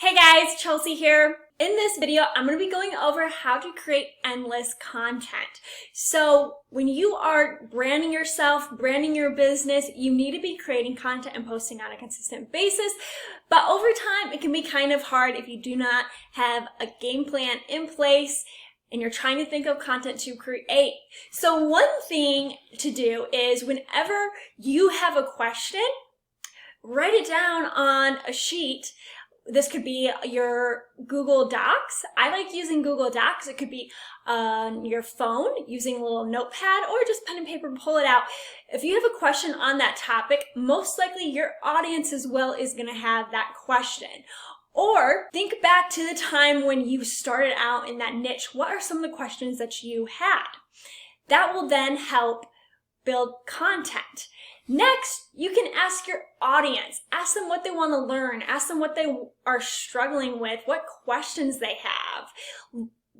Hey guys, Chelsea here. In this video, I'm going to be going over how to create endless content. So when you are branding yourself, branding your business, you need to be creating content and posting on a consistent basis. But over time, it can be kind of hard if you do not have a game plan in place and you're trying to think of content to create. So one thing to do is whenever you have a question, write it down on a sheet. This could be your Google Docs. I like using Google Docs. It could be on your phone using a little notepad or just pen and paper, pull it out. If you have a question on that topic, most likely your audience as well is going to have that question. Or think back to the time when you started out in that niche. What are some of the questions that you had? That will then help build content. Next, you can ask your audience. Ask them what they want to learn. Ask them what they are struggling with, what questions they have.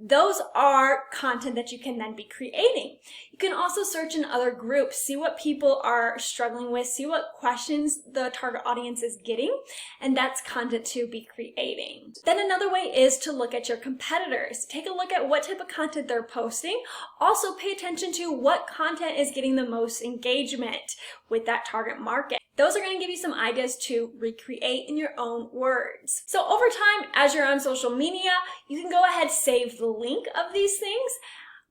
Those are content that you can then be creating. You can also search in other groups, see what people are struggling with, see what questions the target audience is getting, and that's content to be creating. Then another way is to look at your competitors. Take a look at what type of content they're posting. Also pay attention to what content is getting the most engagement with that target market. Those are going to give you some ideas to recreate in your own words. So over time, as you're on social media, you can go ahead, save the link of these things.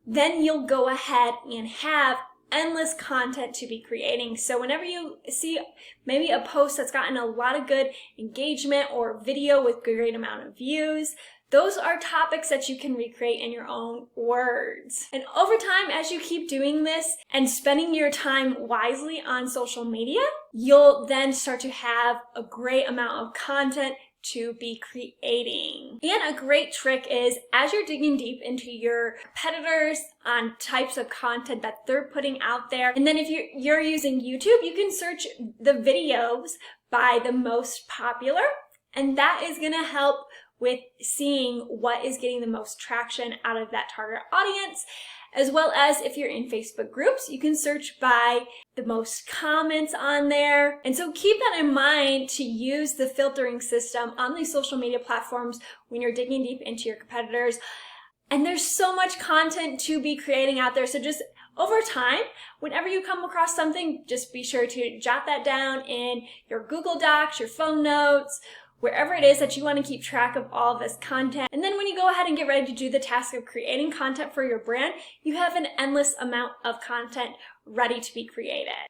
Then you'll go ahead and have endless content to be creating. So whenever you see maybe a post that's gotten a lot of good engagement or video with great amount of views, those are topics that you can recreate in your own words. And over time, as you keep doing this and spending your time wisely on social media, you'll then start to have a great amount of content to be creating. And a great trick is as you're digging deep into your competitors on types of content that they're putting out there, and then if you're using YouTube, you can search the videos by the most popular, and that is going to help with seeing what is getting the most traction out of that target audience. As well as if you're in Facebook groups, you can search by the most comments on there. And so keep that in mind to use the filtering system on these social media platforms when you're digging deep into your competitors. And there's so much content to be creating out there. So just over time, whenever you come across something, just be sure to jot that down in your Google Docs, your phone notes, wherever it is that you want to keep track of all of this content. And then when you go ahead and get ready to do the task of creating content for your brand, you have an endless amount of content ready to be created.